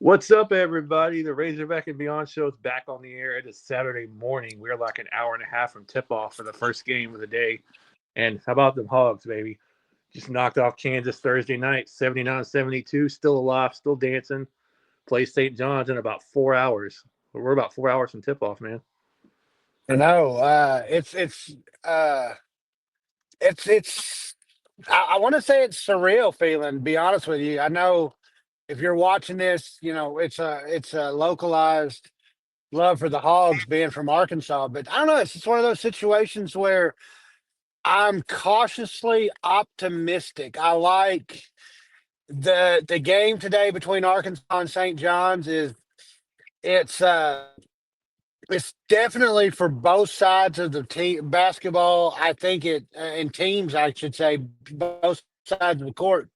What's up, everybody? The Razorback and Beyond show is back on the air. It is Saturday morning. We're like an hour and a half from tip off for the first game of the day. And how about them Hogs, baby? Just knocked off Kansas Thursday night, 79-72, still alive, still dancing. Play St. John's in about 4 hours. We're about 4 hours from tip off, man. I know. It's. I want to say it's surreal feeling. To be honest with you, I know if you're watching this, it's a localized love for the Hogs being from Arkansas, but I don't know. It's just one of those situations where I'm cautiously optimistic. I like the game today between Arkansas and St. John's is it's uh it's definitely for both sides of the team basketball. I think in teams, I should say, both sides of the court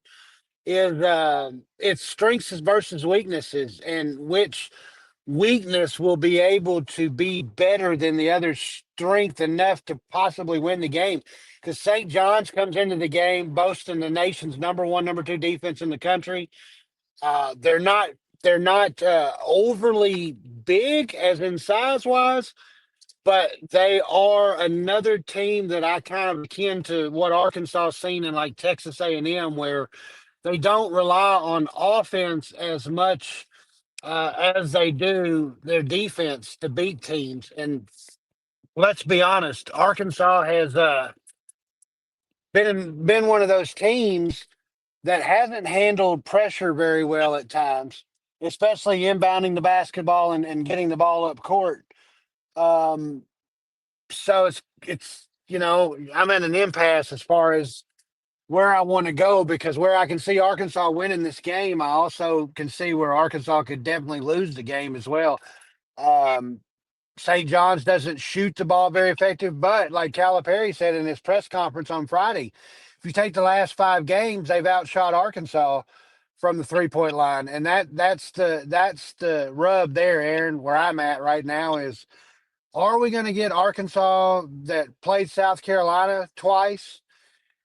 it's strengths versus weaknesses, and which weakness will be able to be better than the other strength enough to possibly win the game. Because St. John's comes into the game boasting the nation's number one, number two defense in the country. They're not overly big as in size wise, but they are another team that I kind of akin to what Arkansas seen in like Texas A&M, where they don't rely on offense as much as they do their defense to beat teams. And let's be honest, Arkansas has been one of those teams that hasn't handled pressure very well at times, especially inbounding the basketball and getting the ball up court. Um, so it's I'm at an impasse as far as where I want to go, because where I can see Arkansas winning this game, I also can see where Arkansas could definitely lose the game as well. Um, St. John's doesn't shoot the ball very effective, but like Calipari said in his press conference on Friday, if you take the last five games, they've outshot Arkansas from the 3 point line, and that's the rub there, Aaron. Where I'm at right now is: are we going to get Arkansas that played South Carolina twice?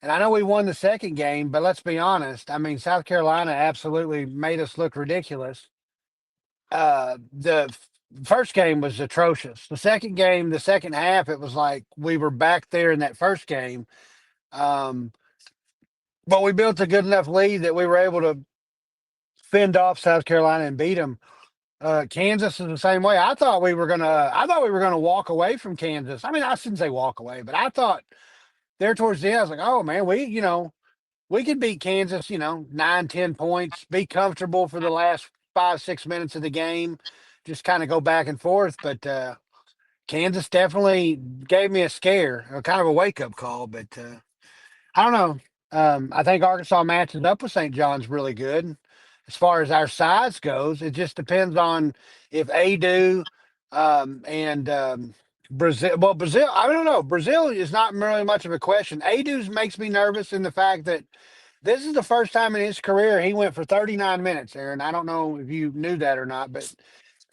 And I know we won the second game, but let's be honest. I mean, South Carolina absolutely made us look ridiculous. The first game was atrocious. The second game, the second half, it was like we were back there in that first game. Um, but we built a good enough lead that we were able to fend off South Carolina and beat them. Kansas is the same way. I thought we were gonna walk away from Kansas. I mean, I shouldn't say walk away, but I thought there towards the end, I was like, oh man, we could beat Kansas, 9, 10 points, be comfortable for the last 5, 6 minutes of the game, just kind of go back and forth. But Kansas definitely gave me a scare, or kind of a wake up call. But I don't know. I think Arkansas matches up with St. John's really good. As far as our size goes, it just depends on if Adu and Brazil. Well, Brazil, I don't know. Brazil is not really much of a question. Adu's makes me nervous in the fact that this is the first time in his career he went for 39 minutes, Aaron. I don't know if you knew that or not, but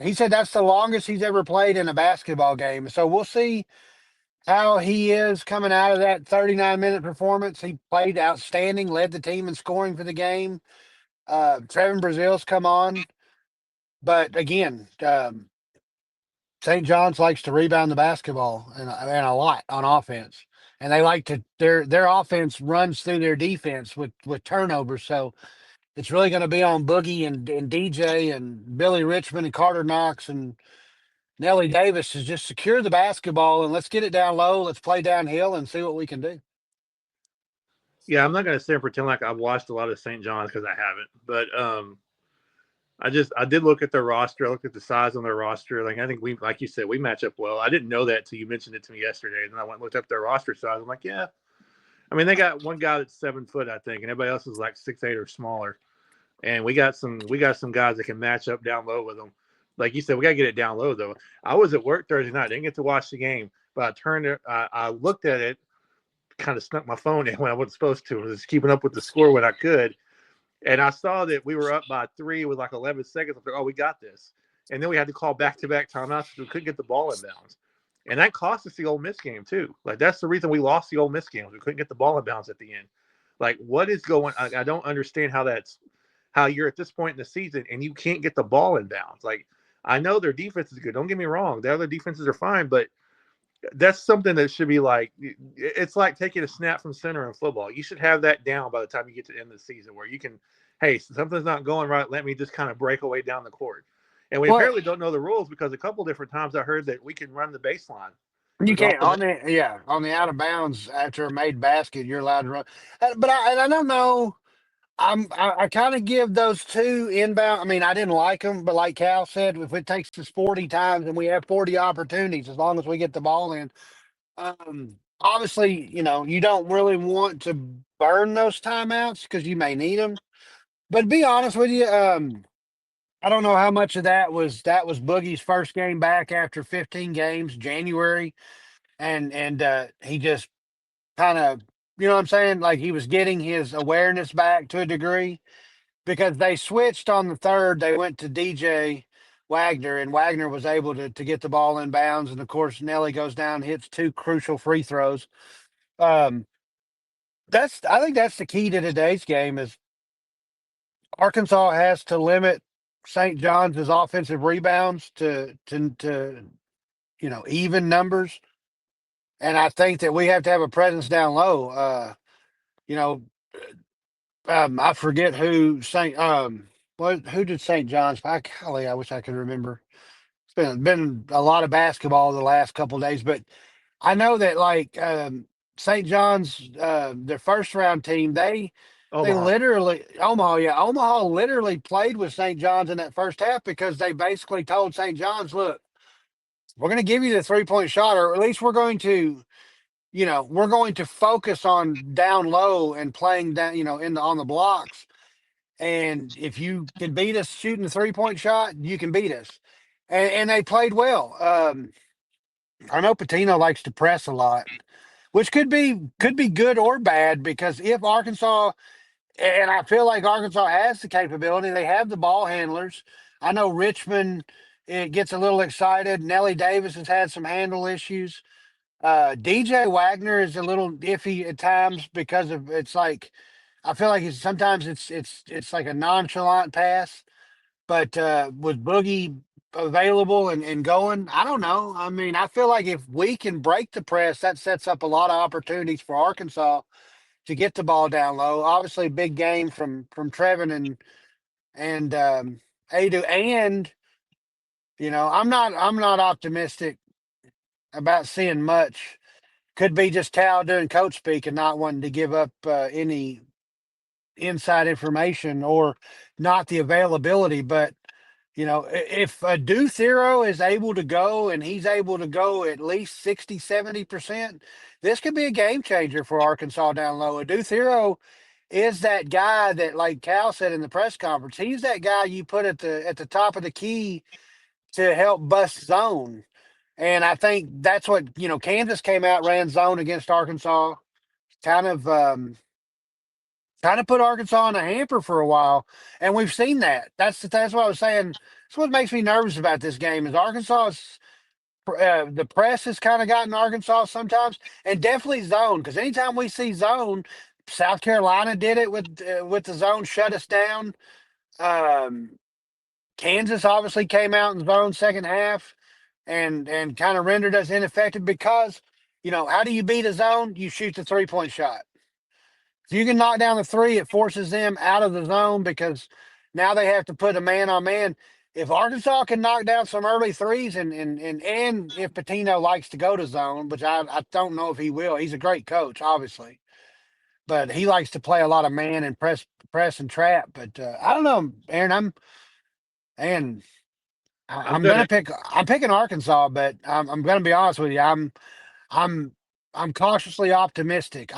he said that's the longest he's ever played in a basketball game. So we'll see how he is coming out of that 39-minute performance. He played outstanding, led the team in scoring for the game. Trevin Brazil's come on, but again, St. John's likes to rebound the basketball and a lot on offense, and they like to their offense runs through their defense with turnovers. So it's really going to be on Boogie and DJ and Billy Richmond and Carter Knox and Nellie Davis to just secure the basketball and let's get it down low. Let's play downhill and see what we can do. Yeah, I'm not going to sit and pretend like I've watched a lot of St. John's because I haven't. But I did look at their roster. I looked at the size on their roster. Like I think we, like you said, we match up well. I didn't know that until you mentioned it to me yesterday. And then I went and looked up their roster size. I'm like, yeah. I mean, they got one guy that's 7 foot, I think, and everybody else is like 6'8" or smaller. And we got some guys that can match up down low with them. Like you said, we got to get it down low though. I was at work Thursday night. I didn't get to watch the game, but I turned it. I looked at it, kind of snuck my phone in when I wasn't supposed to. I was keeping up with the score when I could. And I saw that we were up by 3 with like 11 seconds. I thought, oh, we got this. And then we had to call back-to-back timeouts because we couldn't get the ball in bounds. And that cost us the Ole Miss game too. Like that's the reason we lost the Ole Miss game. We couldn't get the ball in bounds at the end. Like what is going? I don't understand how that's how you're at this point in the season and you can't get the ball in bounds. Like I know their defense is good. Don't get me wrong. The other defenses are fine, but that's something that should be like it's like taking a snap from center in football. You should have that down by the time you get to the end of the season where you can, hey, something's not going right. Let me just kind of break away down the court. And we Well, apparently don't know the rules because a couple different times I heard that we can run the baseline. you With all can't the, on the out of bounds after a made basket, you're allowed to run. But I don't know. I kind of give those two inbound. I mean, I didn't like them, but like Cal said, if it takes us 40 times and we have 40 opportunities, as long as we get the ball in, obviously, you don't really want to burn those timeouts because you may need them. But to be honest with you, I don't know how much of that was Boogie's first game back after 15 games, January, and he just kind of, what I'm saying, like he was getting his awareness back to a degree because they switched on the third. They went to DJ Wagner, and Wagner was able to get the ball in bounds. And of course, Nelly goes down, hits two crucial free throws. Um, I think that's the key to today's game is Arkansas has to limit St. John's offensive rebounds to even numbers, and I think that we have to have a presence down low. You know, I forget who St. Who did St. John's? Golly, I wish I could remember. It's been a lot of basketball the last couple of days, but I know that like St. John's, their first round team, they Omaha. literally Omaha, yeah, Omaha literally played with St. John's in that first half because they basically told St. John's, look, we're going to give you the 3-point shot, or at least we're going to focus on down low and playing down, on the blocks. And if you can beat us shooting the 3-point shot, you can beat us. And they played well. I know Petino likes to press a lot, which could be good or bad because if Arkansas, and I feel like Arkansas has the capability, they have the ball handlers. I know Richmond, it gets a little excited. Nelly Davis has had some handle issues. DJ Wagner is a little iffy at times because of it's like I feel like sometimes it's like a nonchalant pass, but with Boogie available and going, I don't know. I mean, I feel like if we can break the press, that sets up a lot of opportunities for Arkansas to get the ball down low. Obviously, big game from Trevin and Adu, and I'm not optimistic about seeing much. Could be just Cal doing coach speak and not wanting to give up any inside information or not the availability. But if a Duthero is able to go and he's able to go at least 60-70%, this could be a game changer for Arkansas down low. A Duthero is that guy that, like Cal said in the press conference, he's that guy you put at the top of the key to help bust zone. And I think that's what Kansas came out, ran zone against Arkansas, kind of put Arkansas in a hamper for a while, and we've seen that. That's what I was saying. That's what makes me nervous about this game is Arkansas's the press has kind of gotten Arkansas sometimes, and definitely zone because anytime we see zone, South Carolina did it with the zone, shut us down. Um, Kansas obviously came out in zone second half and kind of rendered us ineffective because how do you beat a zone? You shoot the 3-point shot. If you can knock down the three, it forces them out of the zone because now they have to put a man on man. If Arkansas can knock down some early threes and if Patino likes to go to zone, which I don't know if he will, he's a great coach, obviously, but he likes to play a lot of man and press and trap. But I don't know, Aaron. And I'm I'm gonna. gonna pick. I'm picking Arkansas, but I'm gonna be honest with you. I'm I'm cautiously optimistic.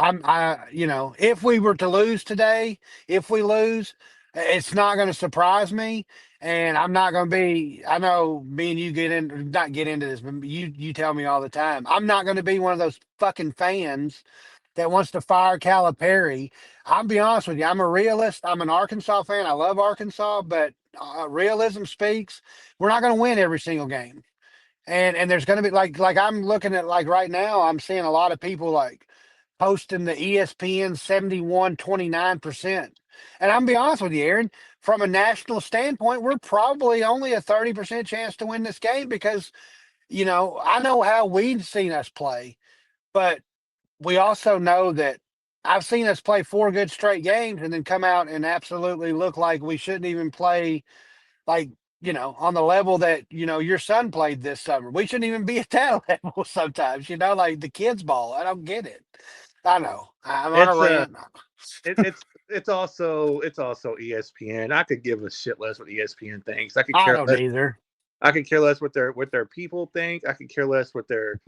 If we were to lose today, if we lose, it's not going to surprise me, and I'm not going to be. I know me and you not get into this, but you tell me all the time. I'm not going to be one of those fucking fans that wants to fire Calipari. I'll be honest with you. I'm a realist. I'm an Arkansas fan. I love Arkansas, but realism speaks. We're not going to win every single game. And there's going to be like I'm looking at like right now, I'm seeing a lot of people like posting the ESPN 71-29%. And I'm be honest with you, Aaron, from a national standpoint, we're probably only a 30% chance to win this game because, I know how we've seen us play, but we also know that I've seen us play 4 good straight games and then come out and absolutely look like we shouldn't even play, like, on the level that, your son played this summer. We shouldn't even be at that level sometimes, like the kids' ball. I don't get it. I know. I'm on a It's rant. it's also ESPN. I could give a shit less what ESPN thinks. I could I care don't less. either. I could care less what their people think. I could care less what their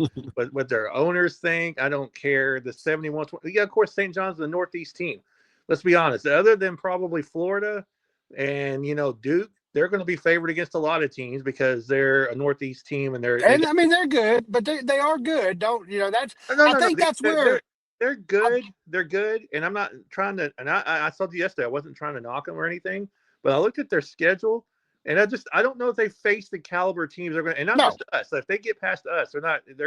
owners think. I don't care. The 71. Yeah, of course, St. John's the Northeast team. Let's be honest. Other than probably Florida and Duke, they're going to be favored against a lot of teams because they're a Northeast team and they And I mean, they're good, but they are good. Don't, that's, no, I no, no. think that's They're, they're where, they're I, good. They're good, and I'm not trying to. And I told you yesterday I wasn't trying to knock them or anything, but I looked at their schedule, and I don't know if they face the caliber teams they're going to, and not no, just us. So if they get past us, they're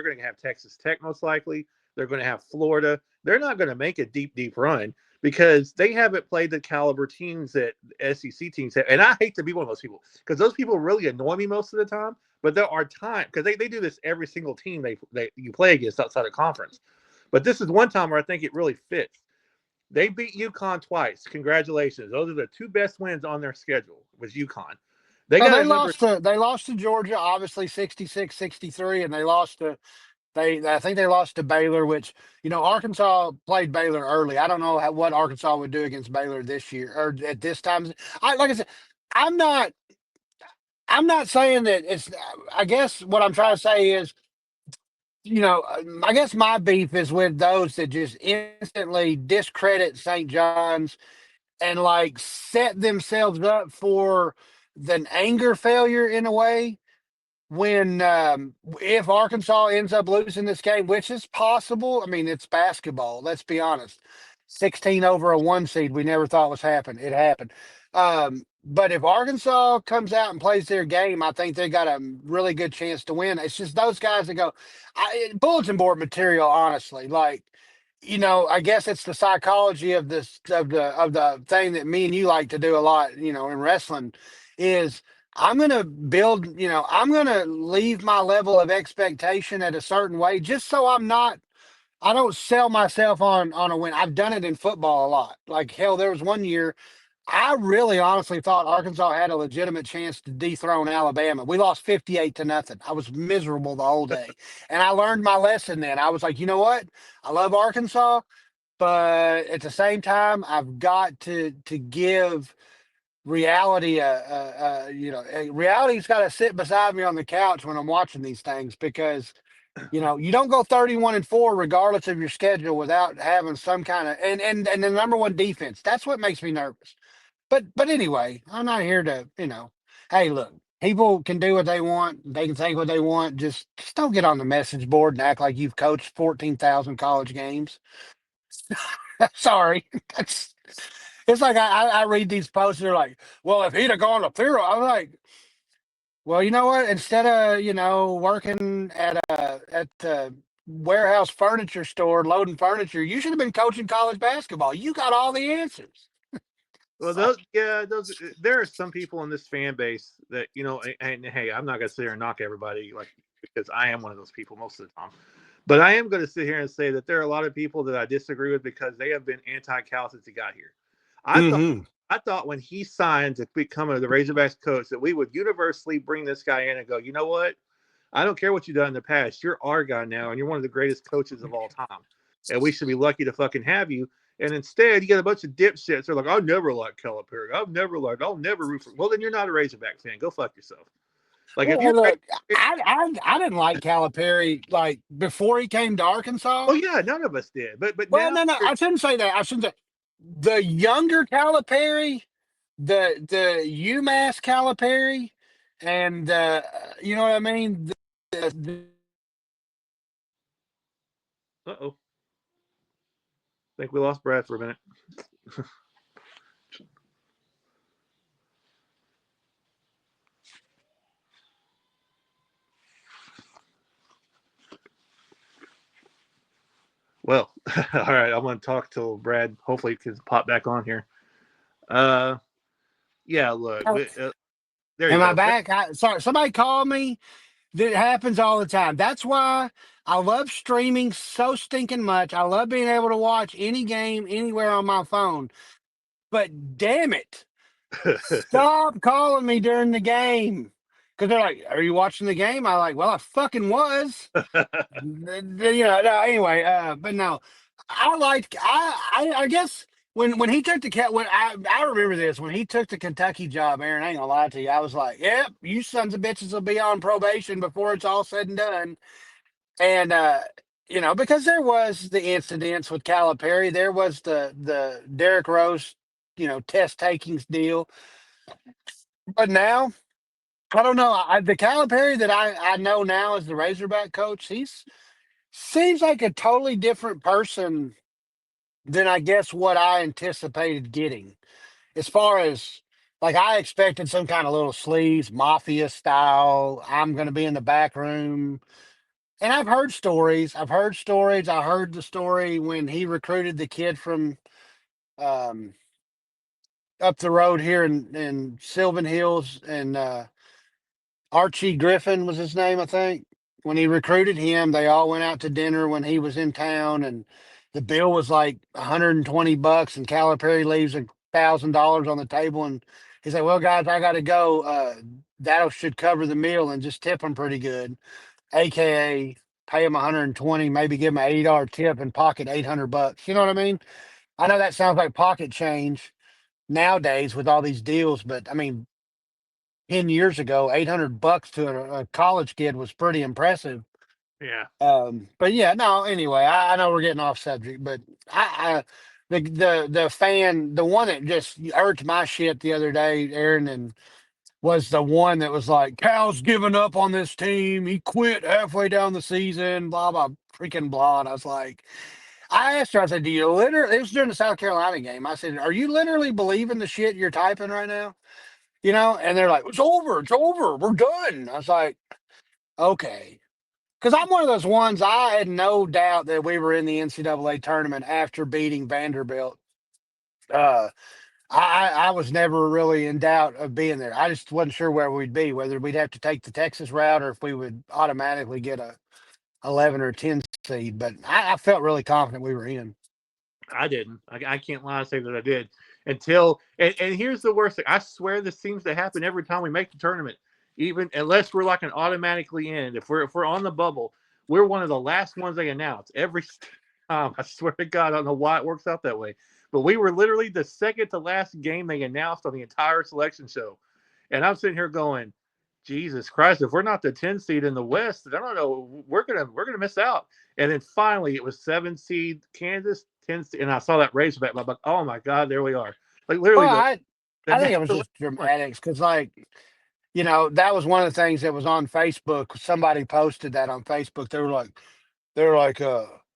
going to have Texas Tech most likely. They're going to have Florida. They're not going to make a deep run because they haven't played the caliber teams that SEC teams have. And I hate to be one of those people because those people really annoy me most of the time. But there are times because they do this every single team they you play against outside of conference. But this is one time where I think it really fits. They beat UConn twice. Congratulations. Those are the two best wins on their schedule was UConn. They no, got another. they lost to Georgia, obviously 66-63, and they lost to, I think they lost to Baylor, which, Arkansas played Baylor early. I don't know what Arkansas would do against Baylor this year or at this time. Like I said, I'm not, I'm not saying that it's, I guess what I'm trying to say is, I guess my beef is with those that just instantly discredit St. John's and like set themselves up for an anger failure in a way when if Arkansas ends up losing this game, which is possible. I mean, it's basketball. Let's be honest. 16 over a 1 seed, we never thought was happening. It happened. But if Arkansas comes out and plays their game, I think they got a really good chance to win. It's just those guys that go, bulletin board material. Honestly, like, I guess it's the psychology of this of the thing that me and you like to do a lot. In wrestling, is I'm going to build, I'm going to leave my level of expectation at a certain way just so I don't sell myself on a win. I've done it in football a lot. Like, hell, there was one year I really honestly thought Arkansas had a legitimate chance to dethrone Alabama. We lost 58-0. I was miserable the whole day. And I learned my lesson then. I was like, you know what? I love Arkansas, but at the same time, I've got to give reality reality's got to sit beside me on the couch when I'm watching these things because you don't go 31-4 regardless of your schedule without having some kind of and the number one defense. That's what makes me nervous. But anyway, I'm not here to, hey, look, people can do what they want, they can think what they want. Just don't get on the message board and act like you've coached 14,000 college games. Sorry. That's It's like I read these posts, they're like, well, if he'd have gone to Puro, I'm like, well, you know what? Instead of, working at the warehouse furniture store loading furniture, you should have been coaching college basketball. You got all the answers. Well, So, those there are some people in this fan base that and hey, I'm not gonna sit here and knock everybody like because I am one of those people most of the time. But I am going to sit here and say that there are a lot of people that I disagree with because they have been anti-Cal since he got here. I thought hmm I thought when he signed to become the Razorbacks coach that we would universally bring this guy in and go, you know what? I don't care what you've done in the past. You're our guy now, and you're one of the greatest coaches of all time. And we should be lucky to fucking have you. And instead, you get a bunch of dipshits. They're like, I'll never like Calipari. I'll never root for. Well, then you're not a Razorback fan. Go fuck yourself. Like if well, you're, look, I didn't like Calipari like before he came to Arkansas. oh yeah, none of us did. But Well, now, no, no, I shouldn't say that. I shouldn't say the younger Calipari, the UMass Calipari, and you know what I mean. The, uh-oh, I think we lost Brad for a minute. Well, all right. I'm going to talk till Brad hopefully can pop back on here. Uh, Yeah, look, Oh, there you am I go. back? Sorry, somebody called me. That happens all the time. That's why I love streaming so stinking much. I love being able to watch any game anywhere on my phone. But damn it, stop calling me during the game. Because they're like, "Are you watching the game?" I like, "Well, I fucking was." No, anyway, but no, I guess when he took the cat when I remember this when he took the Kentucky job, Aaron, I ain't gonna lie to you, I was like, "Yep, you sons of bitches will be on probation before it's all said and done." And because there was the incidents with Calipari, there was the Derrick Rose, test takings deal. But now I don't know. The Calipari that I know now as the Razorback coach, he's seems like a totally different person than I guess what I anticipated getting. As far as like I expected some kind of little sleaze mafia style. I'm going to be in the back room, and I've heard stories. I've heard stories. I heard the story when he recruited the kid from um, up the road here in Sylvan Hills, and Archie Griffin was his name, I think. When he recruited him, they all went out to dinner when he was in town, and the bill was like $120, and Calipari leaves $1,000 on the table, and he said, "Well, guys, I got to go. That should cover the meal, and just tip them pretty good, aka pay them 120, maybe give them an $80 tip and pocket $800. You know what I mean? I know that sounds like pocket change nowadays with all these deals, but I mean, 10 years ago, $800 to a college kid was pretty impressive. Yeah, But yeah, no, anyway, I know we're getting off subject, but I the fan, the one that just irked my shit the other day, Aaron, and was the one that was like, "Cal's giving up on this team. He quit halfway down the season, blah, blah, freaking blah." And I was like, I asked her, I said, "Do you literally," it was during the South Carolina game. I said, "Are you literally believing the shit you're typing right now?" And they're like, it's over, we're done. I was like, okay. Because I'm one of those ones, I had no doubt that we were in the NCAA tournament after beating Vanderbilt. Uh, I was never really in doubt of being there. I just wasn't sure where we'd be, whether we'd have to take the Texas route or if we would automatically get a 11 or 10 seed. But I felt really confident we were in. I didn't. I can't lie and say that I did until. And here's the worst thing. I swear this seems to happen every time we make the tournament. Even unless we're like an automatically in. If we're on the bubble, we're one of the last ones they announce every time. I swear to God, I don't know why it works out that way. But we were literally the second to last game they announced on the entire selection show. And I'm sitting here going, Jesus Christ, if we're not the 10 seed in the West, I don't know, we're gonna miss out. And then finally it was 7 seed Kansas, 10 seed, and I saw that Razorback. I'm like, oh my God, there we are. Like literally Well, the I think it was natural just dramatics because, like, that was one of the things that was on Facebook. Somebody posted that on Facebook. They were like,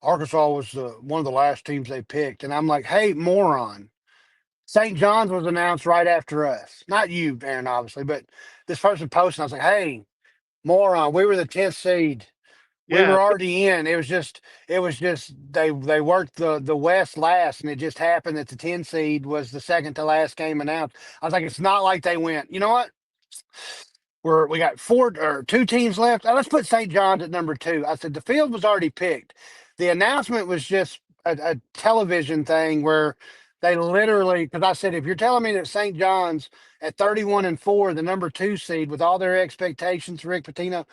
Arkansas was one of the last teams they picked, and I'm like, hey, moron! St. John's was announced right after us. Not you, Aaron, obviously, but this person posted. I was like, hey, moron! We were the 10th seed. We yeah, were already in. It was just they worked the West last, and it just happened that the 10 seed was the second to last game announced. I was like, it's not like they went, you know what? We got four or two teams left. Let's put St. John's at number two. I said the field was already picked. The announcement was just a television thing where they literally, because I said, if you're telling me that St. John's at 31-4, the number two seed with all their expectations, Rick Petino,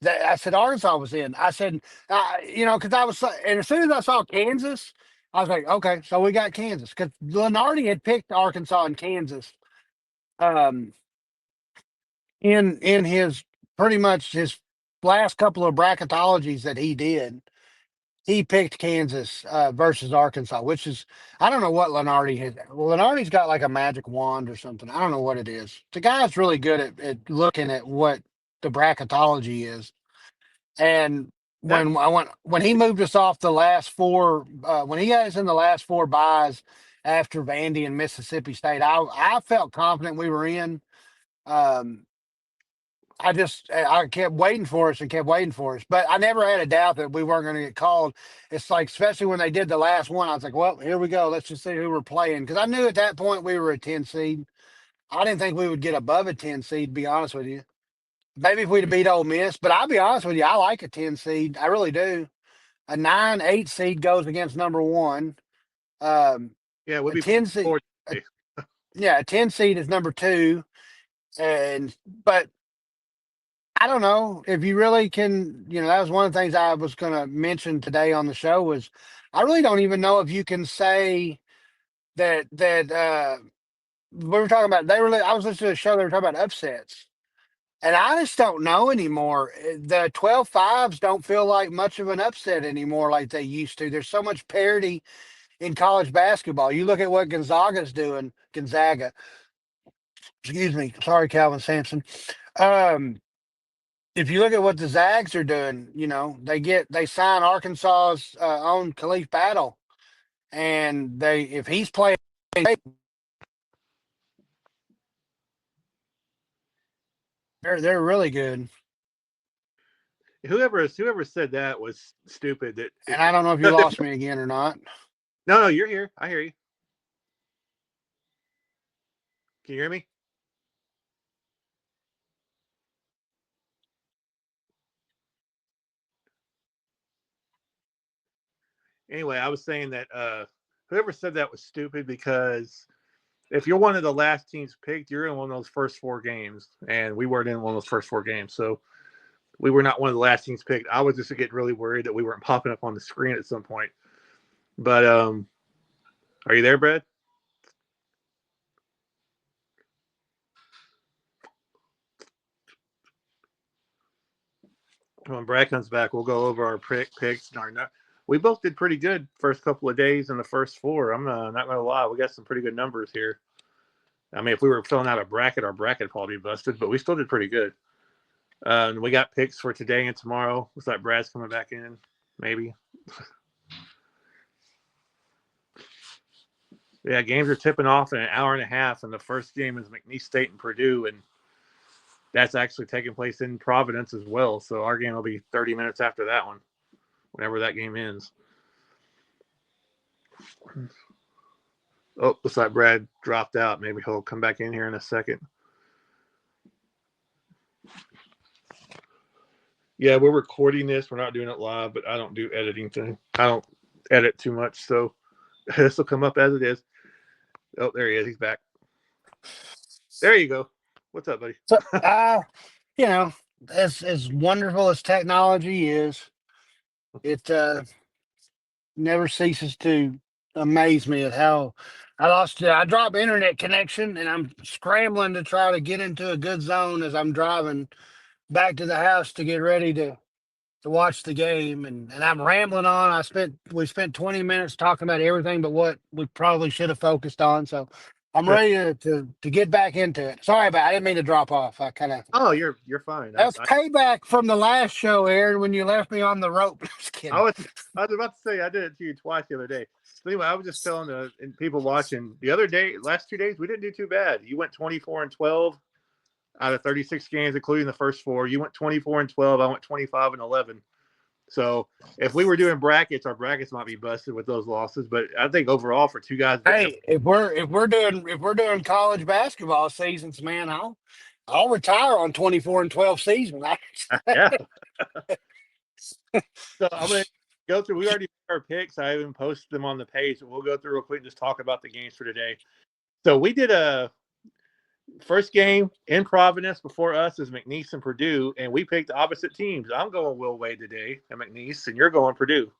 I said Arkansas was in. I said, because and as soon as I saw Kansas, I was like, okay, so we got Kansas because Lenardi had picked Arkansas and Kansas. Um, in his pretty much his last couple of bracketologies that he did, he picked Kansas versus Arkansas, which is I don't know what Lenardi has. Well, Lenardi's got like a magic wand or something. I don't know what it is. The guy's really good at looking at what the bracketology is. And that when he moved us off the last four, when he got us in the last four buys after Vandy and Mississippi State, I felt confident we were in. Um, I kept waiting for us and kept waiting for us, but I never had a doubt that we weren't going to get called. It's like, especially when they did the last one, I was like, well, here we go. Let's just see who we're playing. Cause I knew at that point we were a 10 seed. I didn't think we would get above a 10 seed, to be honest with you. Maybe if we'd have beat Ole Miss, but I'll be honest with you, I like a 10 seed. I really do. A 9, 8 seed goes against number one. Yeah, we'd A be 10 seed, forward. a, yeah, a 10 seed is number two. But I don't know if you really can, that was one of the things I was going to mention today on the show was I really don't even know if you can say that we were talking about, I was listening to a show, they were talking about upsets. And I just don't know anymore. The 12-5s don't feel like much of an upset anymore like they used to. There's so much parity in college basketball. You look at what Gonzaga's doing, Gonzaga, excuse me. Sorry, Calvin Sampson. Um, if you look at what the Zags are doing, they sign Arkansas's own Khalif Battle, and if he's playing, they're really good. Whoever said that was stupid. And I don't know if you lost me again or not. No, you're here. I hear you. Can you hear me? Anyway, I was saying that whoever said that was stupid because if you're one of the last teams picked, you're in one of those first four games, and we weren't in one of those first four games, so we were not one of the last teams picked. I was just getting really worried that we weren't popping up on the screen at some point. But are you there, Brad? When Brad comes back, we'll go over our picks and our. We both did pretty good first couple of days in the first four. I'm not going to lie. We got some pretty good numbers here. I mean, if we were filling out a bracket, our bracket would probably be busted, but we still did pretty good. And we got picks for today and tomorrow. Looks like Brad's coming back in, maybe. Yeah, games are tipping off in an hour and a half, and the first game is McNeese State and Purdue, and that's actually taking place in Providence as well. So our game will be 30 minutes after that one, whenever that game ends. Oh, looks like Brad dropped out. Maybe he'll come back in here in a second. Yeah, we're recording this. We're not doing it live, but I don't do editing thing. I don't edit too much, so this will come up as it is. Oh, there he is. He's back. There you go. What's up, buddy? So, as wonderful as technology is, it never ceases to amaze me at how I dropped internet connection and I'm scrambling to try to get into a good zone as I'm driving back to the house to get ready to watch the game and I'm rambling on. We spent 20 minutes talking about everything but what we probably should have focused on. So I'm ready to get back into it. Sorry I didn't mean to drop off. I kind of Oh, you're fine. That's payback from the last show, Aaron, when you left me on the rope. Just kidding. I was about to say I did it to you twice the other day. So anyway, I was just telling the people watching the other day, last 2 days, we didn't do too bad. You went 24-12 out of 36 games, including the first four. You went 24-12. I went 25-11. So if we were doing brackets, our brackets might be busted with those losses. But I think overall for two guys, Hey, if we're doing college basketball seasons, man, I'll retire on 24-12 season. yeah. So I'm gonna go through. We already made our picks. I even posted them on the page. We'll go through real quick and just talk about the games for today. So we did a first game in Providence before us is McNeese and Purdue, and we picked opposite teams. I'm going Will Wade today at McNeese, and you're going Purdue.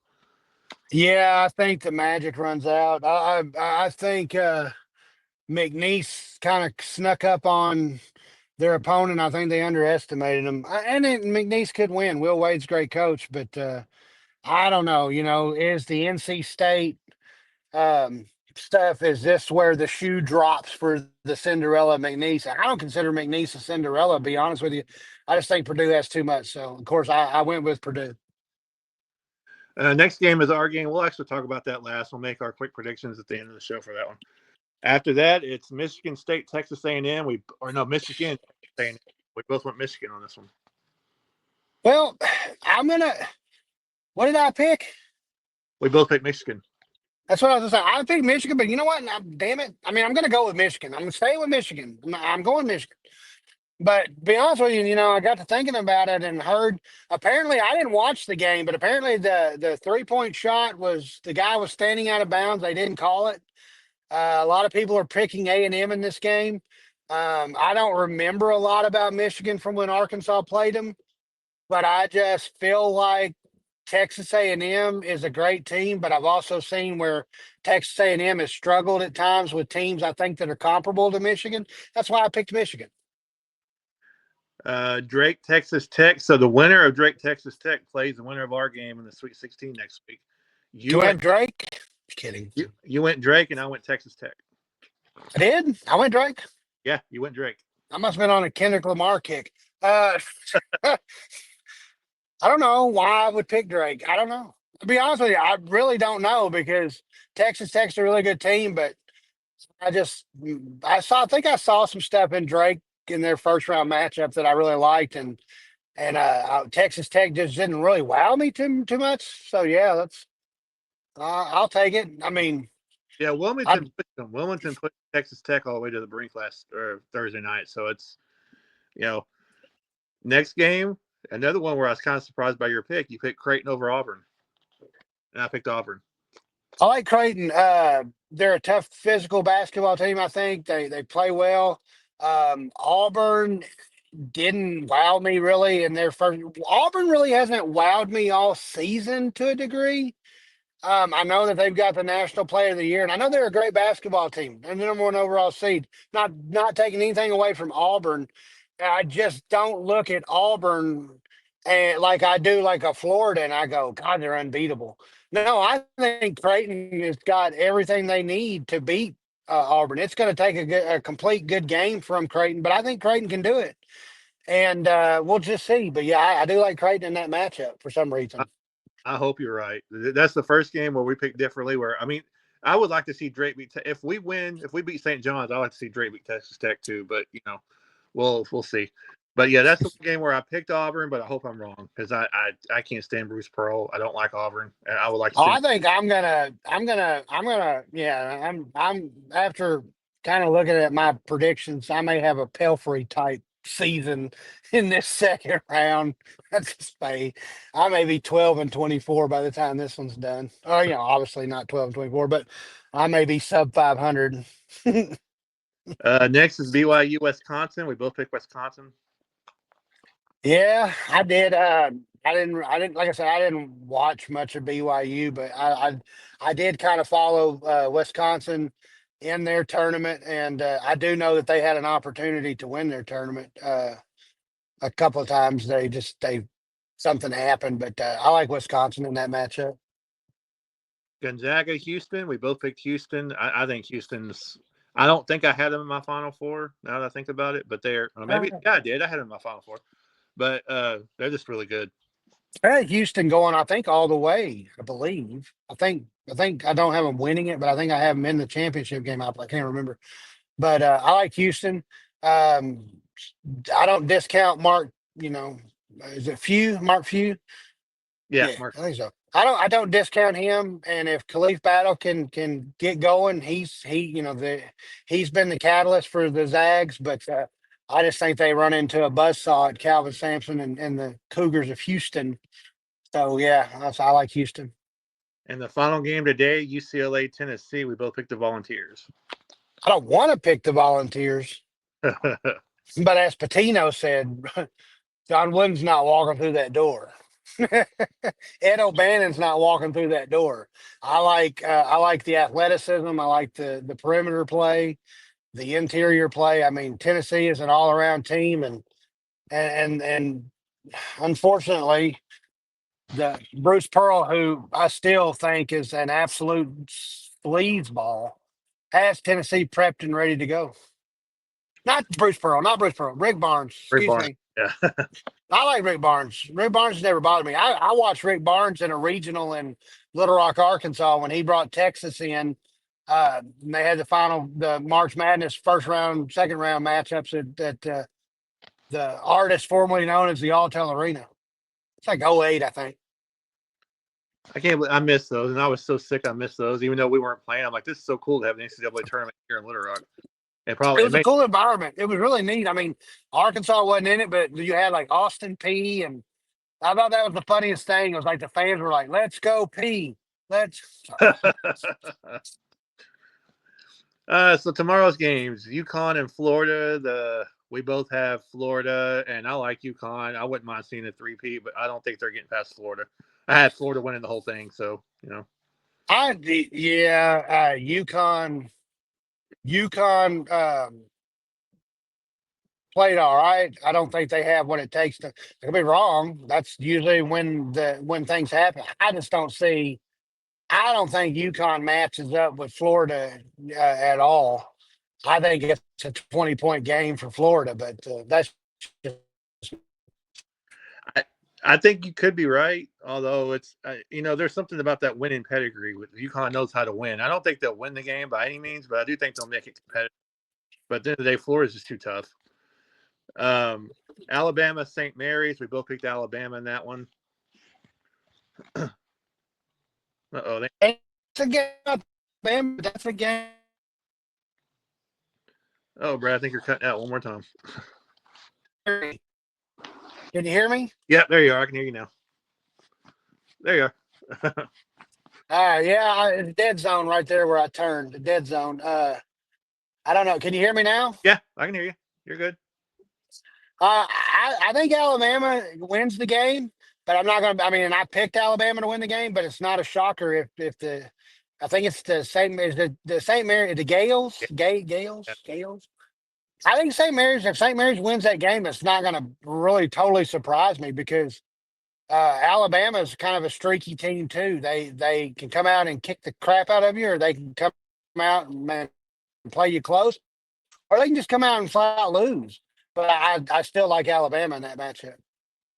Yeah, I think the magic runs out. I think McNeese kind of snuck up on their opponent. I think they underestimated them, and McNeese could win. Will Wade's a great coach, but I don't know. Is the NC State stuff, is this where the shoe drops for the Cinderella McNeese? I don't consider McNeese a Cinderella, to be honest with you. I just think Purdue has too much. So, of course, I went with Purdue. Next game is our game. We'll actually talk about that last. We'll make our quick predictions at the end of the show for that one. After that, it's Michigan State, Texas A&M. Michigan. A&M. We both went Michigan on this one. Well, what did I pick? We both picked Michigan. That's what I was saying. I picked Michigan, but you know what? Now, damn it. I mean, I'm going to go with Michigan. I'm going to stay with Michigan. I'm going Michigan. But to be honest with you, I got to thinking about it and heard. Apparently, I didn't watch the game, but apparently the 3-point shot was the guy was standing out of bounds. They didn't call it. A lot of people are picking A&M in this game. I don't remember a lot about Michigan from when Arkansas played them, but I just feel like Texas A&M is a great team. But I've also seen where Texas A&M has struggled at times with teams I think that are comparable to Michigan. That's why I picked Michigan. Drake, Texas Tech. So the winner of Drake, Texas Tech plays the winner of our game in the Sweet 16 next week. You went Drake? Kidding. You went Drake, and I went Texas Tech. I did? I went Drake? Yeah, you went Drake. I must have been on a Kendrick Lamar kick. I don't know why I would pick Drake. I don't know. To be honest with you, I really don't know because Texas Tech's a really good team, but I think I saw some stuff in Drake in their first round matchup that I really liked, and Texas Tech just didn't really wow me too much. So yeah, I'll take it. I mean, yeah, Wilmington put Texas Tech all the way to the brink last or Thursday night. So it's next game, another one where I was kind of surprised by your pick. You picked Creighton over Auburn, and I picked Auburn. I like Creighton. They're a tough physical basketball team. I think they play well. Auburn didn't wow me really in their first. Auburn really hasn't wowed me all season to a degree. I know that they've got the National Player of the Year, and I know they're a great basketball team. They're the number one overall seed. Not taking anything away from Auburn. I just don't look at Auburn and like I do like a Florida, and I go, God, they're unbeatable. No, I think Creighton has got everything they need to beat Auburn. It's going to take a complete good game from Creighton, but I think Creighton can do it, and we'll just see. But yeah, I do like Creighton in that matchup for some reason. I hope you're right. That's the first game where we pick differently. Where I mean, I would like to see Drake beat. If we beat St. John's, I'd like to see Drake beat Texas Tech too. But we'll see. But yeah, that's the game where I picked Auburn. But I hope I'm wrong because I can't stand Bruce Pearl. I don't like Auburn, and I would like to. I think I'm gonna. Yeah, I'm after kind of looking at my predictions. I may have a Pelfrey type season in this second round. That's a spade. I may be 12-24 by the time this one's done. Or obviously not 12-24, but I may be sub 500. Next is BYU Wisconsin. We both picked Wisconsin. Yeah, I did. I didn't. Like I said, I didn't watch much of BYU, but I did kind of follow Wisconsin in their tournament, and I do know that they had an opportunity to win their tournament a couple of times. They something happened, but I like Wisconsin in that matchup. Gonzaga, Houston. We both picked Houston. I think Houston's. I don't think I had them in my Final Four. Now that I think about it, but maybe I did. I had them in my Final Four, but they're just really good. I had Houston going, I think, all the way. I believe. I think I don't have them winning it, but I think I have them in the championship game. I can't remember, but I like Houston. I don't discount Mark. Is it Mark Few? Yeah, Mark. I think so. I don't discount him, and if Khalif Battle can get going, he's been the catalyst for the Zags, but I just think they run into a buzzsaw at Calvin Sampson and the Cougars of Houston. So yeah, I like Houston. And the final game today, UCLA, Tennessee. We both picked the Volunteers. I don't want to pick the Volunteers, but as Petino said, John Wooden's not walking through that door. Ed O'Bannon's not walking through that door. I like the athleticism. I like the perimeter play, the interior play. I mean, Tennessee is an all around team, and unfortunately, the Bruce Pearl, who I still think is an absolute sleazeball, has Tennessee prepped and ready to go. Not Bruce Pearl. Rick Barnes. Excuse me. Yeah. I like Rick Barnes. Rick Barnes never bothered me. I watched Rick Barnes in a regional in Little Rock, Arkansas, when he brought Texas in. And they had the March Madness first round, second round matchups at the artist formerly known as the Alltel Arena. It's like 08, I think. I can't. I missed those, and I was so sick. I missed those, even though we weren't playing. I'm like, this is so cool to have an NCAA tournament here in Little Rock. It It was a made. cool environment. It was really neat. I mean, Arkansas wasn't in it, but you had like Austin P, and I thought that was the funniest thing. It was like the fans were like, "Let's go P, let's." So tomorrow's games: UConn and Florida. We both have Florida, and I like UConn. I wouldn't mind seeing a three-peat, but I don't think they're getting past Florida. I had Florida winning the whole thing, so you know. UConn played all right. I don't think they have what it takes to. I could be wrong. That's usually when things happen. I just don't see. I don't think UConn matches up with Florida at all. I think it's a 20-point game for Florida, but that's just I, I think you could be right, although there's something about that winning pedigree. With UConn knows how to win. I don't think they'll win the game by any means, but I do think they'll make it competitive. But at the end of the day, Florida's just too tough. Um, Alabama, St. Mary's. We both picked Alabama in that one. Uh-oh. it's a game. That's a game. Oh, Brad, I think you're cutting out one more time. Can you hear me? Yeah, there you are. I can hear you now. There you are. It's dead zone right there where I turned. The dead zone. I don't know. Can you hear me now? Yeah, I can hear you. You're good. I think Alabama wins the game, but I'm not going to. I mean, I picked Alabama to win the game, but it's not a shocker if the. I think it's the same as the St. Mary, the Gales, Gales. I think St. Mary's. If St. Mary's wins that game, it's not going to really totally surprise me because Alabama is kind of a streaky team too. They can come out and kick the crap out of you, or they can come out and play you close, or they can just come out and flat out lose. But I still like Alabama in that matchup.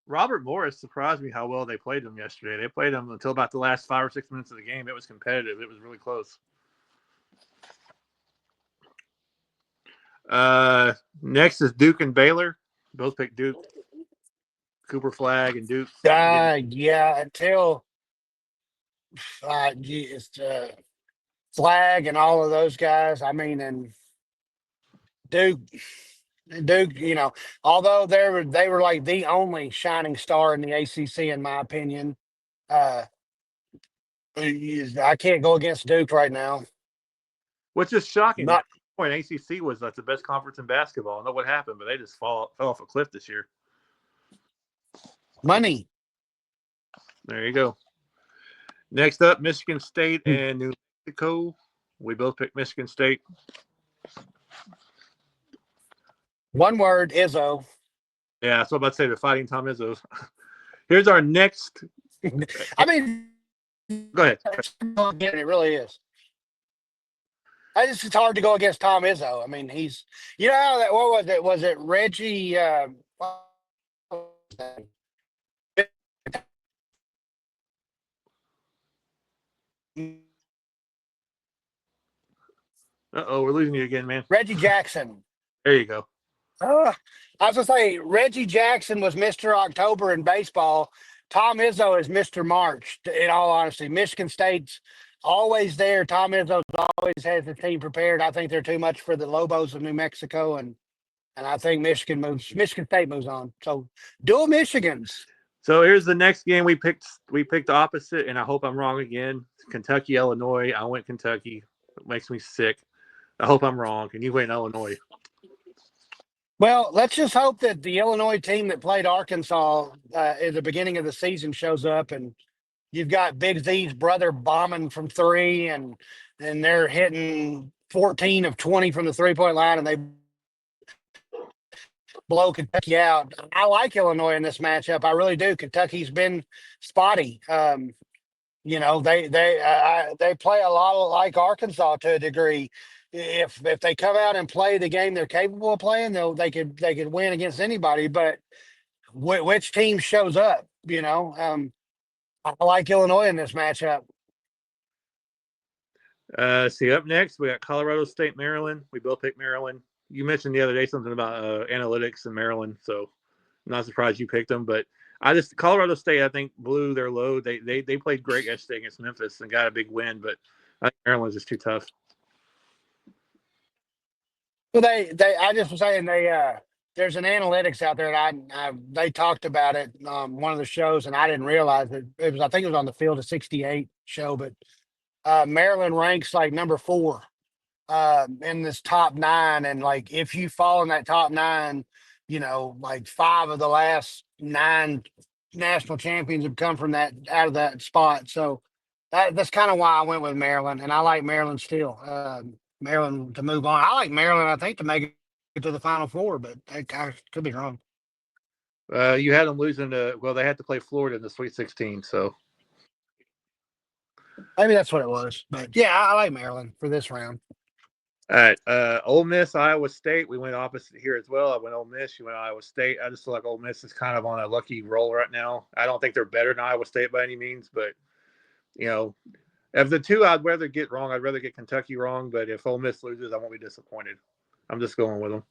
Robert Morris surprised me how well they played them yesterday. They played them until about the last 5 or 6 minutes of the game. It was competitive. It was really close. Next is Duke and Baylor. Both picked Duke. Cooper Flag and Duke. Yeah, until it's Flag and all of those guys. I mean, and Duke, Duke, although they were like the only shining star in the ACC, in my opinion. Uh, I can't go against Duke right now. Which is shocking. Not At one point, ACC was like the best conference in basketball. I don't know what happened, but they just fell off a cliff this year. money. There you go. Next up, Michigan State and New Mexico. We both picked Michigan State. One word, Izzo. Yeah, so I'm about to say the Fighting Tom Izzo's. Here's our next. I mean, Go ahead. it really is. It's hard to go against Tom Izzo. I mean, he's how that. What was it? Was it Reggie? Uh-oh, we're losing you again, man. Reggie Jackson. There you go. I was gonna say Reggie Jackson was Mr. October in baseball. Tom Izzo is Mr. March. In all honesty, Michigan State's always there. Tom Izzo always has the team prepared. I think they're too much for the Lobos of New Mexico, and I think Michigan State moves on. So dual Michigans. So here's the next game we picked. We picked opposite, and I hope I'm wrong again. Kentucky, Illinois. I went Kentucky. It makes me sick. I hope I'm wrong. And you went Illinois. Well, let's just hope that the Illinois team that played Arkansas at the beginning of the season shows up, and you've got Big Z's brother bombing from three, and they're hitting 14 of 20 from the 3-point line, and they blow Kentucky out. I like Illinois in this matchup. I really do. Kentucky's been spotty. They play a lot like Arkansas to a degree. If they come out and play the game they're capable of playing, they could win against anybody. But which team shows up? I like Illinois in this matchup. See, up next we got Colorado State, Maryland. We both picked Maryland. You mentioned the other day something about analytics in Maryland, so not surprised you picked them, but Colorado State I think blew their load. They played great yesterday against Memphis and got a big win, but I think Maryland's just too tough. Well, I just was saying there's an analytics out there, and they talked about it one of the shows, and I didn't realize it. It was, I think it was on the Field of 68 show, but Maryland ranks like number 4 in this top 9, and like if you fall in that top 9, like 5 of the last 9 national champions have come from that out of that spot. So that's kind of why I went with Maryland, and I like Maryland still. Maryland to move on. I like Maryland, I think, to make it to the Final Four, but I could be wrong. You had them losing to, well, they had to play Florida in the Sweet 16, so maybe that's what it was. But yeah, I like Maryland for this round. all right. Ole Miss, Iowa State. We went opposite here as well. I went Ole Miss. You went Iowa State. I just feel like Ole Miss is kind of on a lucky roll right now. I don't think they're better than Iowa State by any means, but of the two, I'd rather get wrong. I'd rather get Kentucky wrong. But if Ole Miss loses, I won't be disappointed. I'm just going with them.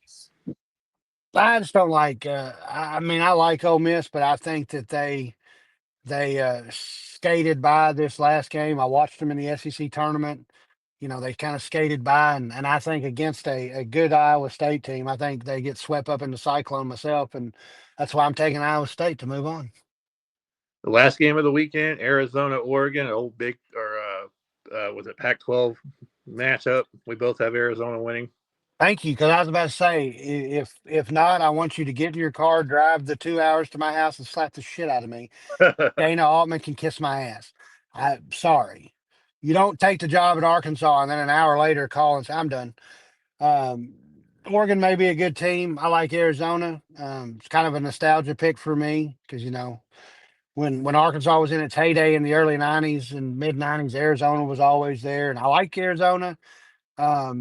I just don't like. I mean, I like Ole Miss, but I think that they skated by this last game. I watched them in the SEC tournament. They kind of skated by, and I think against a good Iowa State team, I think they get swept up in the cyclone myself, and that's why I'm taking Iowa State to move on. The last game of the weekend, Arizona, Oregon, an old big, or was it Pac-12 matchup? We both have Arizona winning. Thank you, because I was about to say, if not, I want you to get in your car, drive the 2 hours to my house, and slap the shit out of me. Dana Altman can kiss my ass. I'm sorry. You don't take the job at Arkansas and then an hour later call and say, I'm done. Oregon may be a good team. I like Arizona. It's kind of a nostalgia pick for me because, when Arkansas was in its heyday in the early 90s and mid 90s, Arizona was always there. And I like Arizona. I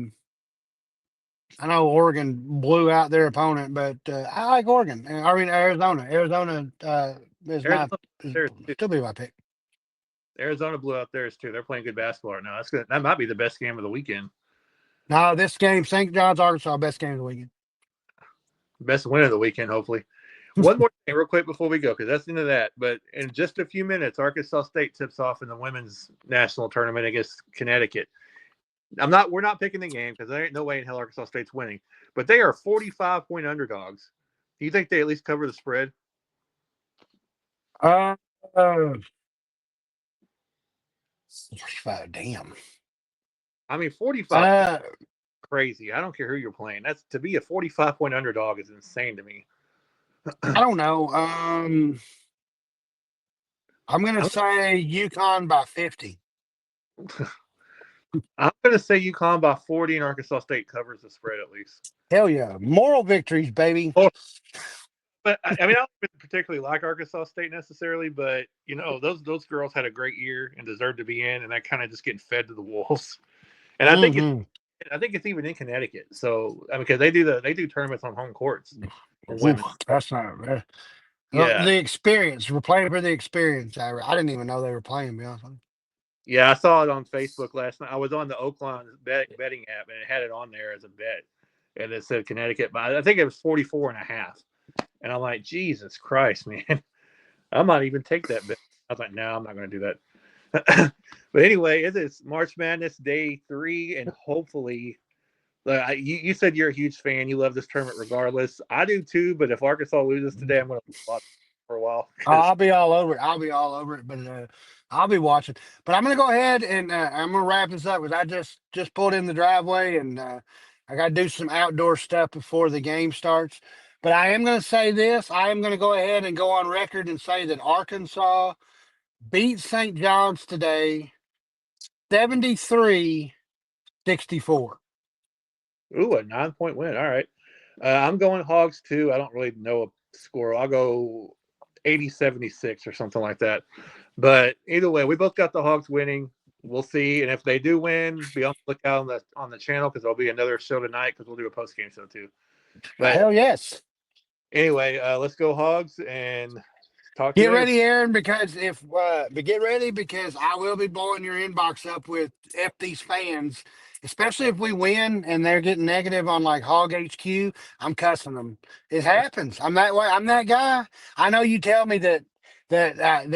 know Oregon blew out their opponent, but I like Oregon. I mean, Arizona. Arizona is still be my pick. Arizona blew out theirs too. They're playing good basketball right now. That's good. That might be the best game of the weekend. No, this game, St. John's, Arkansas, best game of the weekend. Best win of the weekend, hopefully. One more thing real quick before we go, because that's into that. But in just a few minutes, Arkansas State tips off in the women's national tournament against Connecticut. We're not picking the game because there ain't no way in hell Arkansas State's winning. But they are 45-point underdogs. Do you think they at least cover the spread? 45, damn. I mean, 45 crazy. I don't care who you're playing. That's to be a 45-point underdog is insane to me. I don't know. I'm going to say UConn by 50. I'm going to say UConn by 40 and Arkansas State covers the spread at least. Hell yeah. Moral victories, baby. But I mean, I don't particularly like Arkansas State necessarily, but those girls had a great year and deserved to be in, and that kind of just getting fed to the wolves. And I think it's even in Connecticut. So I mean, because they do tournaments on home courts. That's not bad. Yeah. The experience. We're playing for the experience. I didn't even know they were playing, to be honest with you. Yeah, I saw it on Facebook last night. I was on the Oakland betting app, and it had it on there as a bet. And it said Connecticut, but I think it was 44.5. And I'm like, Jesus Christ, man. I might even take that bet. I was like, no, I'm not going to do that. But anyway, it is March Madness Day 3, and hopefully you said you're a huge fan. You love this tournament regardless. I do too, but if Arkansas loses today, I'm going to watch for a while. I'll be all over it. But I'll be watching. But I'm going to go ahead and I'm going to wrap this up because I just pulled in the driveway and I got to do some outdoor stuff before the game starts. But I am going to say this. I am going to go ahead and go on record and say that Arkansas beat St. John's today 73-64. Ooh, a 9-point win. All right. I'm going Hogs too. I don't really know a score. I'll go 80-76 or something like that. But either way, we both got the Hogs winning. We'll see. And if they do win, be on the lookout on the channel because there'll be another show tonight because we'll do a post-game show too. But hell yes. Anyway, let's go Hogs and talk to you later. Ready, Aaron, because get ready because I will be blowing your inbox up with F these fans especially if we win and they're getting negative on like Hog HQ. I'm cussing them. It happens. I'm that way. I'm that guy. I know you tell me that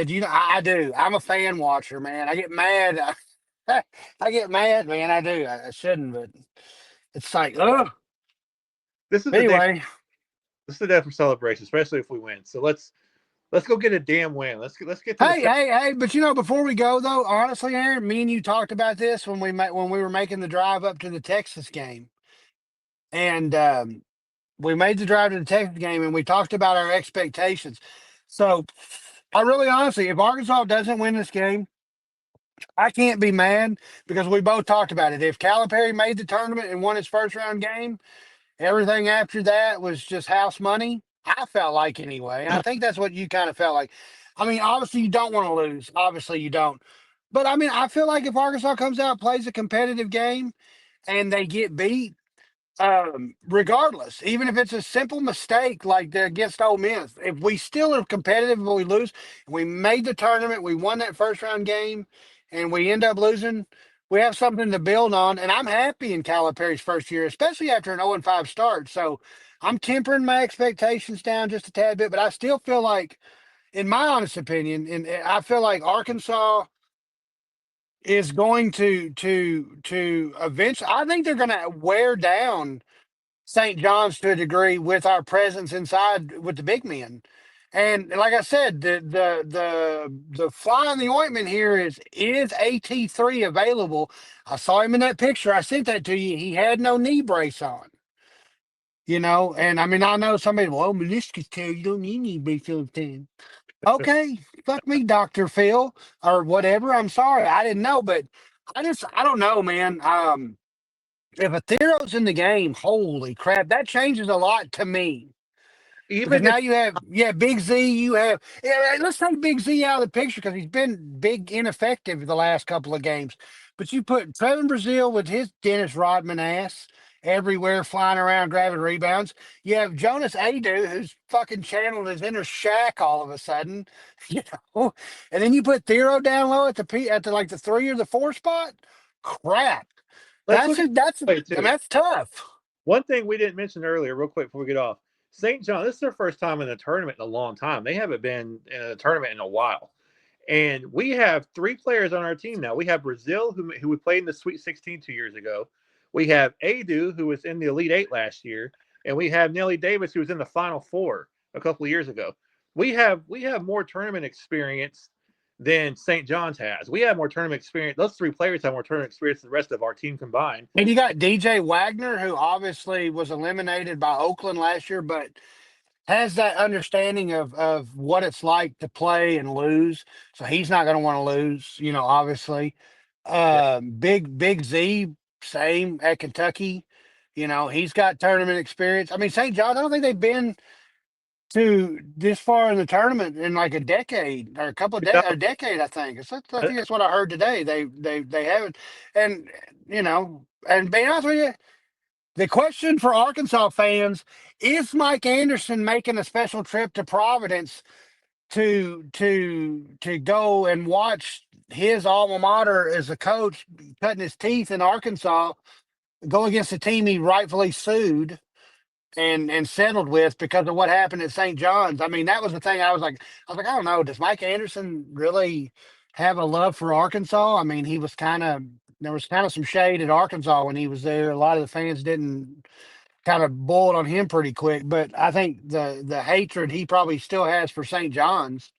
you know I do. I'm a fan watcher, man. I get mad. I get mad, man. I do. I shouldn't, but it's like, oh. This is the day. Anyway, This is the day for celebration, especially if we win. So let's go get a damn win. Let's get to the hey, hey, hey. But you know, before we go though, honestly, Aaron, me and you talked about this when we were making the drive up to the Texas game, and we made the drive to the Texas game, and we talked about our expectations. So, I really, honestly, if Arkansas doesn't win this game, I can't be mad because we both talked about it. If Calipari made the tournament and won his first round game, everything after that was just house money. I felt like anyway, and I think that's what you kind of felt like. I mean, obviously you don't want to lose. Obviously you don't. But I mean, I feel like if Arkansas comes out, plays a competitive game, and they get beat, regardless, even if it's a simple mistake like against Ole Miss, if we still are competitive but we lose, we made the tournament, we won that first round game, and we end up losing, we have something to build on. And I'm happy in Calipari's first year, especially after an 0-5 start. So I'm tempering my expectations down just a tad bit, but I still feel like, in my honest opinion, and I feel like Arkansas is going to eventually. I think they're going to wear down St. John's to a degree with our presence inside with the big men. And like I said, the fly in the ointment here is AT3 available? I saw him in that picture. I sent that to you. He had no knee brace on. And I mean I know somebody, well, meniscus tear, you don't need knee brace all the time. Okay, fuck me, Dr. Phil, or whatever. I'm sorry. I didn't know, but I don't know, man. If a Thero's in the game, holy crap, that changes a lot to me. Because even if now you have, yeah, Big Z, you have, yeah, let's take Big Z out of the picture because he's been big ineffective the last couple of games. But you put Trevin Brazil with his Dennis Rodman ass everywhere flying around grabbing rebounds. You have Jonas Adu, who's fucking channeled his inner Shaq all of a sudden, you know. And then you put Thero down low at the like the 3 or the 4 spot. Crap. let's look at That's the play I mean, too. that's tough. One thing we didn't mention earlier, real quick before we get off, St. John. This is their first time in the tournament in a long time. They haven't been in a tournament in a while. And we have three players on our team now. We have Brazil, who we played in the Sweet 16 2 years ago. We have Adu, who was in the Elite Eight last year, and we have Nelly Davis, who was in the Final Four a couple of years ago. We have more tournament experience than St. John's has. We have more tournament experience. Those three players have more tournament experience than the rest of our team combined. And you got DJ Wagner, who obviously was eliminated by Oakland last year, but has that understanding of what it's like to play and lose. So he's not going to want to lose, obviously. Yeah, Big Z, same at Kentucky. He's got tournament experience. I mean, St. John's, I don't think they've been to this far in the tournament in like a decade or a couple of a decade. I think. I think that's what I heard today. They haven't, and and being honest with you, the question for Arkansas fans is: Mike Anderson making a special trip to Providence to go and watch his alma mater as a coach cutting his teeth in Arkansas go against the team he rightfully sued and settled with because of what happened at St. John's? I mean, that was the thing. I don't know. Does Mike Anderson really have a love for Arkansas? I mean, there was kind of some shade at Arkansas when he was there. A lot of the fans didn't kind of boiled on him pretty quick. But I think the hatred he probably still has for St. John's,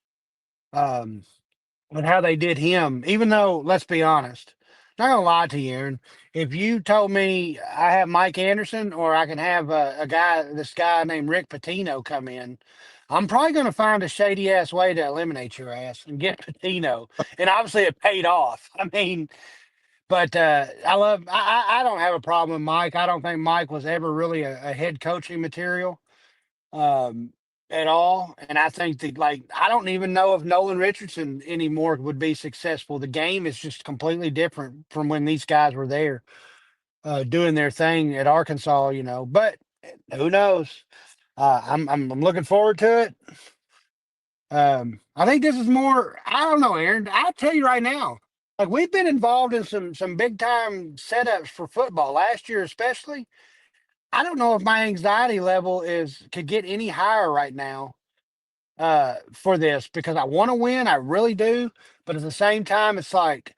um, and how they did him, even though, let's be honest, not gonna lie to you, Aaron. If you told me I have Mike Anderson or I can have this guy named Rick Petino come in, I'm probably gonna find a shady ass way to eliminate your ass and get Petino. And obviously it paid off. I mean, but I don't have a problem with Mike. I don't think Mike was ever really a head coaching material, um, at all. And I think that, like, I don't even know if Nolan Richardson anymore would be successful. The game is just completely different from when these guys were there, doing their thing at Arkansas. But who knows? I'm looking forward to it. I think this is more. I don't know, Aaron. I tell you right now. Like we've been involved in some big time setups for football last year, especially. I don't know if my anxiety level is could get any higher right now for this because I want to win, I really do, but at the same time, it's like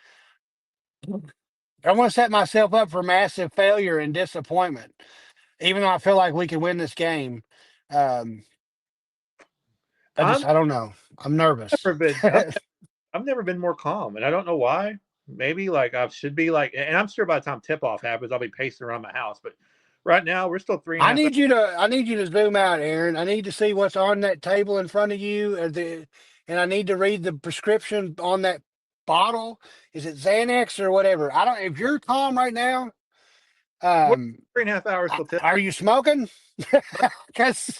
I want to set myself up for massive failure and disappointment, even though I feel like we can win this game. Um, I'm I don't know. I'm nervous. never been I've never been more calm, and I don't know why. Maybe like I should be like, and I'm sure by the time tip off happens, I'll be pacing around my house. But right now, we're still three and a half. I need you to zoom out, Aaron. I need to see what's on that table in front of you, and I need to read the prescription on that bottle. Is it Xanax or whatever? I don't. If you're calm right now, We're um, 3.5 hours till tip. are you smoking? Because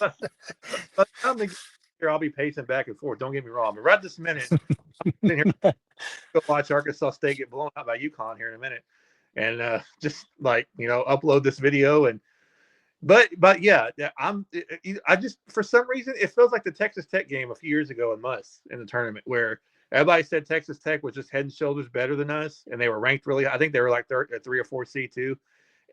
By the time they get here, I'll be pacing back and forth. Don't get me wrong, but right this minute, I'm sitting here go watch Arkansas State get blown out by UConn here in a minute, and just like upload this video and but yeah, I just for some reason it feels like the Texas Tech game a few years ago in Muss in the tournament where everybody said Texas Tech was just head and shoulders better than us, and they were ranked really high. I think they were like third, 3 or 4 C2,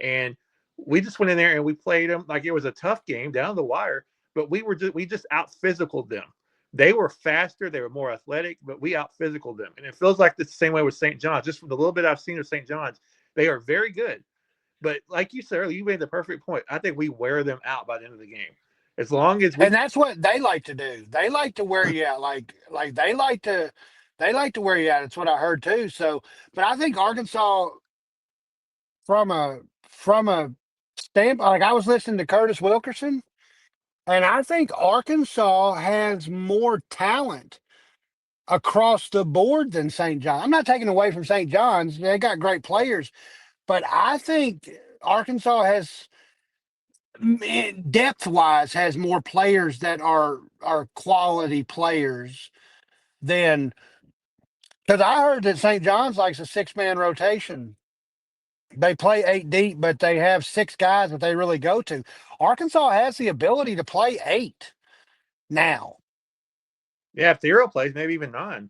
and we just went in there and we played them like it was a tough game down the wire, but we just out physicaled them. They were faster, they were more athletic, but we out physicaled them, and it feels like the same way with St. John's. Just from the little bit I've seen of St. John's, they are very good. But like you said earlier, you made the perfect point. I think we wear them out by the end of the game. As long as we and that's what they like to do. They like to wear you out. Like they like to wear you out. It's what I heard too. So, but I think Arkansas from a stamp like I was listening to Curtis Wilkerson, and I think Arkansas has more talent across the board than St. John. I'm not taking away from St. John's; they got great players, but I think Arkansas has depth wise has more players that are quality players than because I heard that St. John's likes a 6 man rotation. They play 8 deep, but they have 6 guys that they really go to. Arkansas has the ability to play 8 now. yeah, if the Euro plays, maybe even 9.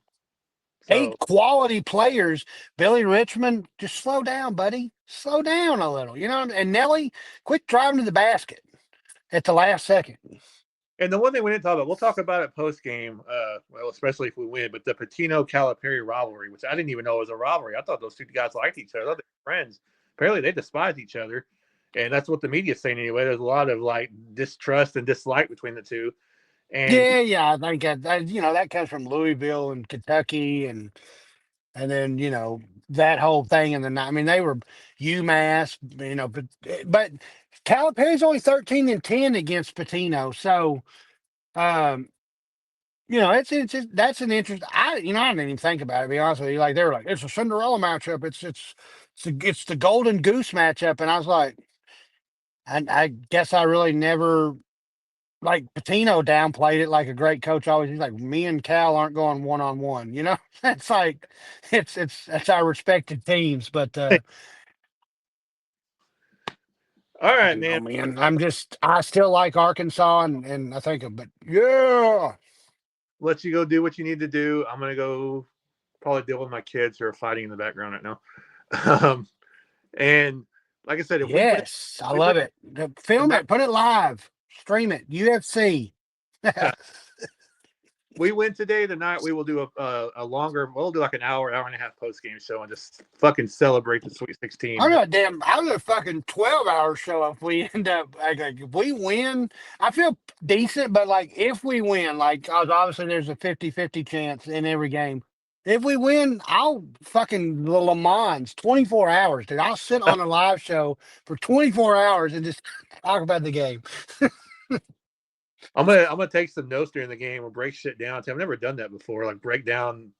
Eight So quality players. Billy Richmond, just slow down, buddy. Slow down a little. You know, and Nelly, quit driving to the basket at the last second. and the one thing we didn't talk about, we'll talk about it post game, well, especially if we win, but the Petino Calipari rivalry, which I didn't even know was a rivalry. I thought those two guys liked each other. I thought they were friends. Apparently they despise each other. And that's what the media's saying anyway. There's a lot of like distrust and dislike between the two. And Yeah. I think that comes from Louisville and Kentucky, and then that whole thing. And then I mean they were UMass, but Calipari's only 13-10 against Patino, so um, that's an interest. I didn't even think about it. To be honest with you, like they were like it's a Cinderella matchup. It's the Golden Goose matchup, and I was like, I guess I really never like Patino downplayed it like a great coach always. He's like, me and Cal aren't going 1-on-1. It's like it's our respected teams, but all I right, don't know, man. man. I still like Arkansas, and I think but yeah, Let you go do what you need to do. I'm gonna go probably deal with my kids who are fighting in the background right now. And like I said, if we win, yes, I we win love it. Film tonight. it, put it live, stream it, UFC. We win today. Tonight we will do a longer. We'll do like an hour and a half post game show and just fucking celebrate the Sweet 16. I'm a fucking 12-hour show if we end up like if we win. I feel decent, but like if we win, like 'cause obviously there's a 50-50 chance in every game. If we win, I'll fucking the Le Mans 24 hours, dude. I'll sit on a live show for 24 hours and just talk about the game. I'm gonna take some notes during the game and break shit down. I've never done that before. Like break down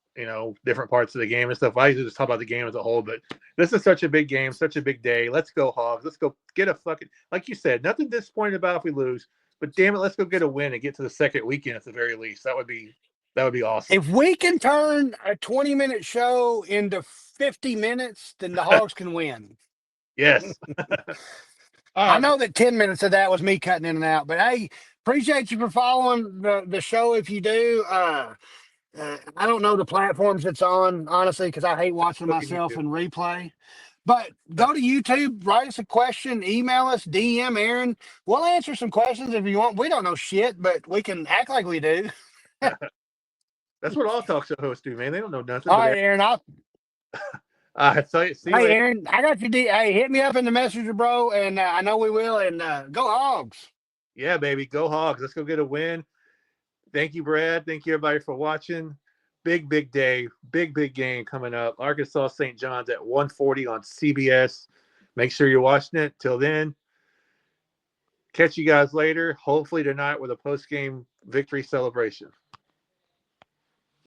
different parts of the game and stuff. I usually just talk about the game as a whole, but this is such a big game, such a big day. Let's go Hogs. Let's go get a fucking like you said. Nothing disappointed about if we lose, but damn it, let's go get a win and get to the second weekend at the very least. That would be awesome. If we can turn a 20-minute show into 50 minutes, then the Hogs can win. Yes. All I right, man. know that 10 minutes of that was me cutting in and out, but hey, appreciate you for following the show if you do. I don't know the platforms it's on, honestly, because I hate watching Look at myself YouTube. in replay. But go to YouTube, write us a question, email us, DM Aaron. We'll answer some questions if you want. We don't know shit, but we can act like we do. That's what all talk show hosts do, man. They don't know nothing, All but right, Aaron. see you Hey, later. Aaron, I got your Hey, hit me up in the messenger, bro, and I know we will. And go Hogs. Yeah, baby. Go Hogs. Let's go get a win. Thank you, Brad. Thank you, everybody, for watching. Big day. Big game coming up. Arkansas St. John's at 1:40 on CBS. Make sure you're watching it. Till then, catch you guys later. Hopefully tonight with a post-game victory celebration.